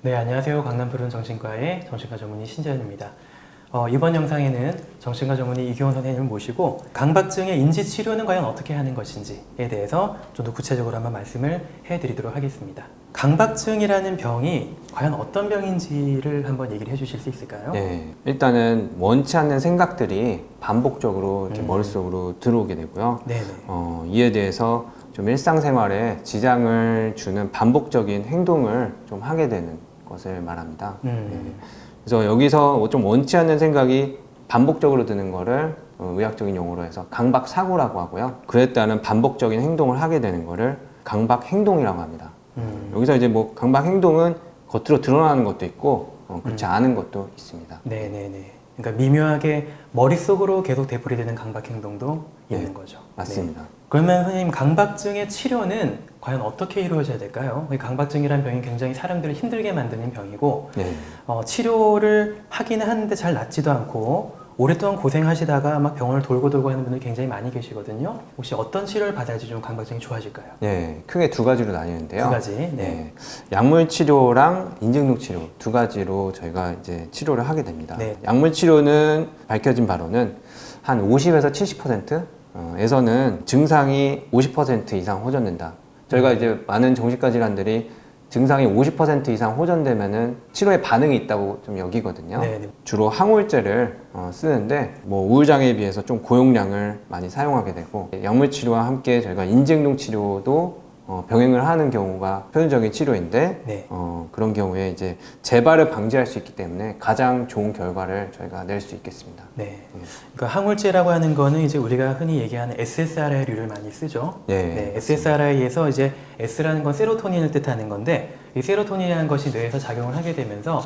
네, 안녕하세요. 강남푸른 정신과의 정신과 전문의 신재현입니다. 이번 영상에는 정신과 전문의 이규원 선생님을 모시고 강박증의 인지치료는 과연 어떻게 하는 것인지에 대해서 좀 더 구체적으로 한번 말씀을 해드리도록 하겠습니다. 강박증이라는 병이 과연 어떤 병인지를 한번 얘기를 해주실 수 있을까요? 네, 일단은 원치 않는 생각들이 반복적으로 이렇게 머릿속으로 들어오게 되고요. 네네. 이에 대해서 좀 일상생활에 지장을 주는 반복적인 행동을 좀 하게 되는 것을 말합니다. 네. 그래서 여기서 좀 원치 않는 생각이 반복적으로 드는 거를 의학적인 용어로 해서 강박사고라고 하고요. 그에 따른 반복적인 행동을 하게 되는 거를 강박행동이라고 합니다. 여기서 이제 뭐 강박행동은 겉으로 드러나는 것도 있고 그렇지 않은 것도 있습니다. 네네네. 그러니까 미묘하게 머릿속으로 계속 되풀이되는 강박행동도 있는 거죠. 맞습니다. 네. 그러면 선생님, 강박증의 치료는 과연 어떻게 이루어져야 될까요? 강박증이라는 병이 굉장히 사람들을 힘들게 만드는 병이고 네. 치료를 하기는 하는데 잘 낫지도 않고 오랫동안 고생하시다가 막 병원을 돌고 돌고 하는 분들이 굉장히 많이 계시거든요. 혹시 어떤 치료를 받아야지 좀 강박증이 좋아질까요? 네, 크게 두 가지로 나뉘는데요. 두 가지. 네. 약물 치료랑 인증록 치료 두 가지로 저희가 이제 치료를 하게 됩니다. 네. 약물 치료는 밝혀진 바로는 한 50에서 70%에서는 증상이 50% 이상 호전된다. 저희가 이제 많은 정신과 질환들이 증상이 50% 이상 호전되면은 치료에 반응이 있다고 좀 여기거든요. 네네. 주로 항우울제를 쓰는데 뭐 우울장애에 비해서 좀 고용량을 많이 사용하게 되고 약물 치료와 함께 저희가 인증록 치료도 병행을 하는 경우가 표준적인 치료인데 네. 그런 경우에 이제 재발을 방지할 수 있기 때문에 가장 좋은 결과를 저희가 낼 수 있겠습니다. 네. 그러니까 항우울제라고 하는 거는 이제 우리가 흔히 얘기하는 SSRI류를 많이 쓰죠. 네. SSRI에서 이제 S라는 건 세로토닌을 뜻하는 건데 이 세로토닌이라는 것이 뇌에서 작용을 하게 되면서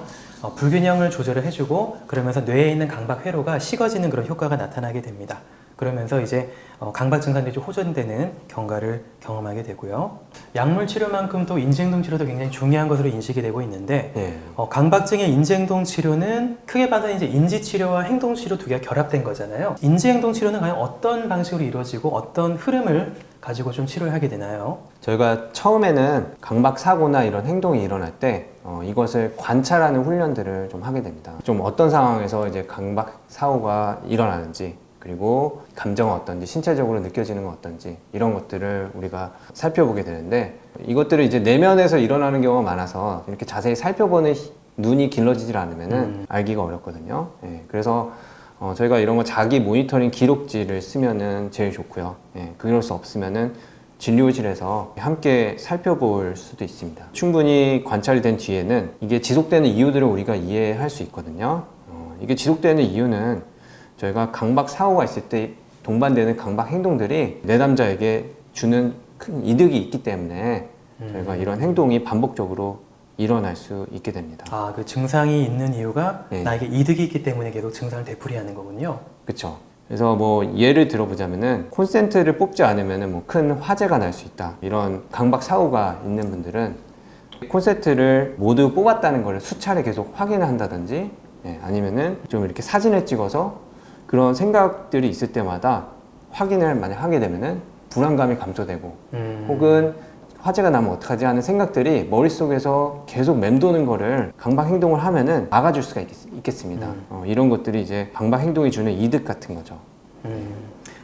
불균형을 조절을 해주고 그러면서 뇌에 있는 강박 회로가 식어지는 그런 효과가 나타나게 됩니다. 그러면서 이제 강박증 상태에 좀 호전되는 경과를 경험하게 되고요. 약물 치료만큼 또 인지행동 치료도 굉장히 중요한 것으로 인식이 되고 있는데 네. 강박증의 인지행동 치료는 크게 봐서 이제 인지 치료와 행동 치료 두 개가 결합된 거잖아요. 인지행동 치료는 과연 어떤 방식으로 이루어지고 어떤 흐름을 가지고 좀 치료를 하게 되나요? 저희가 처음에는 강박 사고나 이런 행동이 일어날 때 이것을 관찰하는 훈련들을 좀 하게 됩니다. 좀 어떤 상황에서 이제 강박 사고가 일어나는지 그리고 감정은 어떤지, 신체적으로 느껴지는 건 어떤지 이런 것들을 우리가 살펴보게 되는데 이것들을 이제 내면에서 일어나는 경우가 많아서 이렇게 자세히 살펴보는 눈이 길러지질 않으면은 알기가 어렵거든요. 예, 그래서 저희가 이런 거 자기 모니터링 기록지를 쓰면은 제일 좋고요. 예, 그럴 수 없으면은 진료실에서 함께 살펴볼 수도 있습니다. 충분히 관찰이 된 뒤에는 이게 지속되는 이유들을 우리가 이해할 수 있거든요. 이게 지속되는 이유는 저희가 강박 사고가 있을 때 동반되는 강박 행동들이 내담자에게 주는 큰 이득이 있기 때문에 저희가 이런 행동이 반복적으로 일어날 수 있게 됩니다. 그 증상이 있는 이유가 네. 나에게 이득이 있기 때문에 계속 증상을 되풀이하는 거군요. 그렇죠. 그래서 뭐 예를 들어보자면은 콘센트를 뽑지 않으면은 뭐 큰 화재가 날 수 있다. 이런 강박 사고가 있는 분들은 콘센트를 모두 뽑았다는 걸 수차례 계속 확인을 한다든지 아니면은 좀 이렇게 사진을 찍어서 그런 생각들이 있을 때마다 확인을 만약 하게 되면은 불안감이 감소되고 혹은 화재가 나면 어떡하지 하는 생각들이 머릿속에서 계속 맴도는 거를 강박 행동을 하면은 막아줄 수가 있겠습니다. 이런 것들이 이제 강박 행동이 주는 이득 같은 거죠.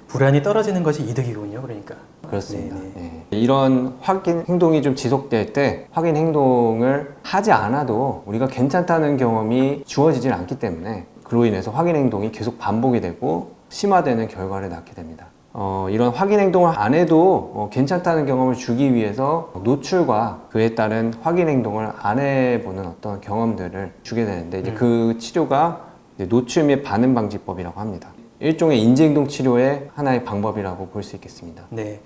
불안이 떨어지는 것이 이득이군요. 그러니까. 그렇습니다. 네. 이런 확인 행동이 좀 지속될 때 확인 행동을 하지 않아도 우리가 괜찮다는 경험이 주어지질 않기 때문에 그로 인해서 확인 행동이 계속 반복이 되고 심화되는 결과를 낳게 됩니다. 이런 확인 행동을 안 해도 괜찮다는 경험을 주기 위해서 노출과 그에 따른 확인 행동을 안 해보는 어떤 경험들을 주게 되는데 이제 그 치료가 이제 노출 및 반응 방지법이라고 합니다. 일종의 인지행동 치료의 하나의 방법이라고 볼 수 있겠습니다. 네.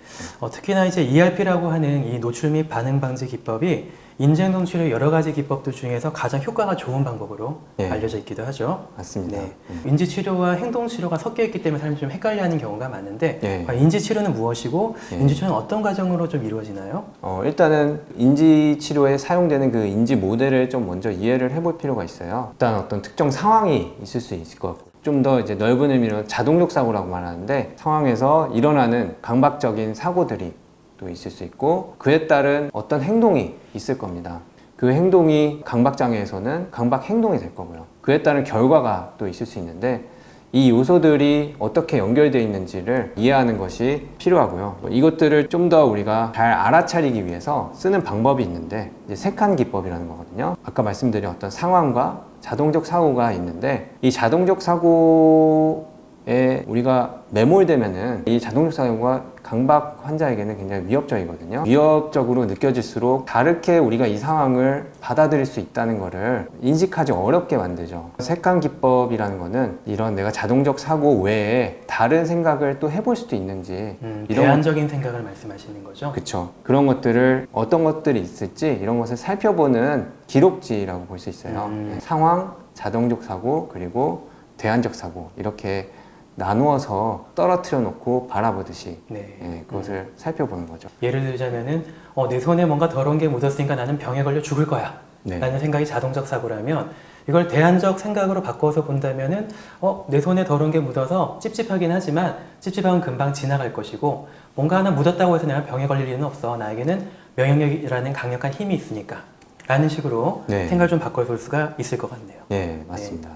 특히나 이제 ERP라고 하는 이 노출 및 반응 방지 기법이 인지행동 치료 여러 가지 기법들 중에서 가장 효과가 좋은 방법으로 알려져 있기도 하죠. 맞습니다. 네. 인지 치료와 행동 치료가 섞여 있기 때문에 사람들이 좀 헷갈려하는 경우가 많은데 인지 치료는 무엇이고 인지 치료는 어떤 과정으로 좀 이루어지나요? 일단은 인지 치료에 사용되는 그 인지 모델을 좀 먼저 이해를 해볼 필요가 있어요. 일단 어떤 특정 상황이 있을 수 있을 것 같고 좀 더 이제 넓은 의미로 자동력 사고라고 말하는데 상황에서 일어나는 강박적인 사고들이 또 있을 수 있고 그에 따른 어떤 행동이 있을 겁니다. 그 행동이 강박장애에서는 강박 행동이 될 거고요. 그에 따른 결과가 또 있을 수 있는데 이 요소들이 어떻게 연결되어 있는지를 이해하는 것이 필요하고요. 이것들을 좀 더 우리가 잘 알아차리기 위해서 쓰는 방법이 있는데 이제 세칸 기법이라는 거거든요. 아까 말씀드린 어떤 상황과 자동적 사고가 있는데 이 자동적 사고에 우리가 매몰되면은 이 자동적 사고가 강박 환자에게는 굉장히 위협적이거든요. 위협적으로 느껴질수록 다르게 우리가 이 상황을 받아들일 수 있다는 것을 인식하지 어렵게 만들죠. 세칸 기법이라는 거는 이런 내가 자동적 사고 외에 다른 생각을 또 해볼 수도 있는지 이런 대안적인 생각을 말씀하시는 거죠? 그쵸. 그런 것들을 어떤 것들이 있을지 이런 것을 살펴보는 기록지라고 볼 수 있어요. 상황, 자동적 사고, 그리고 대안적 사고 이렇게 나누어서 떨어뜨려 놓고 바라보듯이 네. 그것을 살펴보는 거죠. 예를 들자면은 내 손에 뭔가 더러운 게 묻었으니까 나는 병에 걸려 죽을 거야 네. 라는 생각이 자동적 사고라면 이걸 대안적 생각으로 바꿔서 본다면은 내 손에 더러운 게 묻어서 찝찝하긴 하지만 찝찝함은 금방 지나갈 것이고 뭔가 하나 묻었다고 해서 내가 병에 걸릴 일은 없어. 나에게는 면역력이라는 강력한 힘이 있으니까 라는 식으로 네. 생각을 좀 바꿔볼 수가 있을 것 같네요. 네, 맞습니다.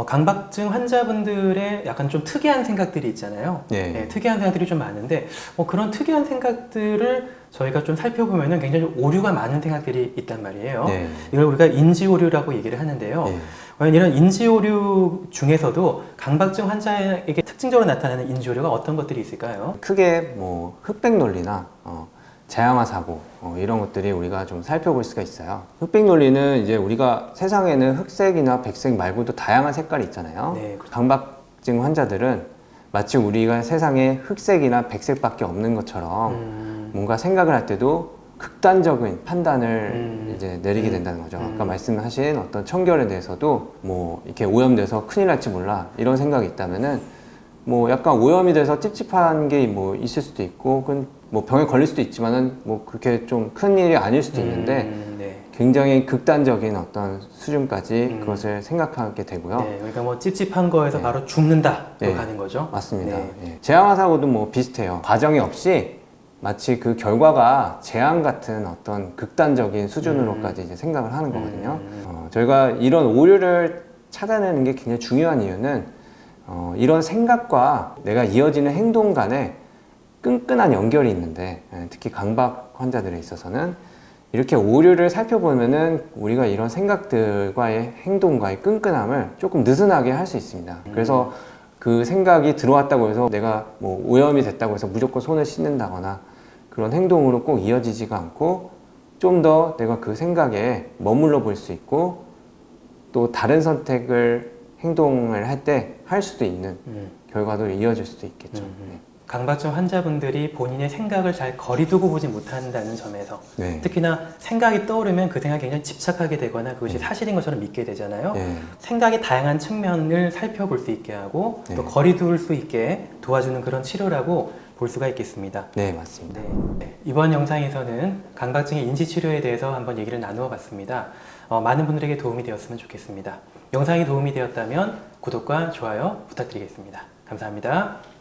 강박증 환자분들의 약간 좀 특이한 생각들이 있잖아요. 네. 특이한 생각들이 좀 많은데 그런 특이한 생각들을 저희가 좀 살펴보면 굉장히 좀 오류가 많은 생각들이 있단 말이에요. 네. 이걸 우리가 인지오류라고 얘기를 하는데요. 네. 과연 이런 인지오류 중에서도 강박증 환자에게 특징적으로 나타나는 인지오류가 어떤 것들이 있을까요? 크게 뭐 흑백 논리나 재앙화 사고 이런 것들이 우리가 좀 살펴볼 수가 있어요. 흑백 논리는 이제 우리가 세상에는 흑색이나 백색 말고도 다양한 색깔이 있잖아요. 네, 그렇죠. 강박증 환자들은 마치 우리가 세상에 흑색이나 백색밖에 없는 것처럼 뭔가 생각을 할 때도 극단적인 판단을 이제 내리게 된다는 거죠. 아까 말씀하신 어떤 청결에 대해서도 뭐 이렇게 오염돼서 큰일 날지 몰라 이런 생각이 있다면은 뭐 약간 오염이 돼서 찝찝한 게 뭐 있을 수도 있고 그건 뭐 병에 걸릴 수도 있지만은 뭐 그렇게 좀 큰 일이 아닐 수도 있는데 네. 굉장히 극단적인 어떤 수준까지 그것을 생각하게 되고요. 네, 그러니까 뭐 찝찝한 거에서 네. 바로 죽는다로 네. 가는 거죠. 맞습니다. 네. 예. 재앙화 사고도 뭐 비슷해요. 과정이 없이 마치 그 결과가 재앙 같은 어떤 극단적인 수준으로까지 이제 생각을 하는 거거든요. 저희가 이런 오류를 찾아내는 게 굉장히 중요한 이유는 이런 생각과 내가 이어지는 행동 간에 끈끈한 연결이 있는데 특히 강박 환자들에 있어서는 이렇게 오류를 살펴보면은 우리가 이런 생각들과의 행동과의 끈끈함을 조금 느슨하게 할 수 있습니다. 그래서 그 생각이 들어왔다고 해서 내가 뭐 오염이 됐다고 해서 무조건 손을 씻는다거나 그런 행동으로 꼭 이어지지가 않고 좀 더 내가 그 생각에 머물러 볼 수 있고 또 다른 선택을 행동을 할 때 할 수도 있는 결과도 이어질 수도 있겠죠. 네. 강박증 환자분들이 본인의 생각을 잘 거리두고 보지 못한다는 점에서 네. 특히나 생각이 떠오르면 그 생각에 굉장히 집착하게 되거나 그것이 사실인 것처럼 믿게 되잖아요. 네. 생각의 다양한 측면을 살펴볼 수 있게 하고 또 네. 거리둘 수 있게 도와주는 그런 치료라고 볼 수가 있겠습니다. 네, 맞습니다. 네. 이번 영상에서는 강박증의 인지치료에 대해서 한번 얘기를 나누어 봤습니다. 많은 분들에게 도움이 되었으면 좋겠습니다. 영상이 도움이 되었다면 구독과 좋아요 부탁드리겠습니다. 감사합니다.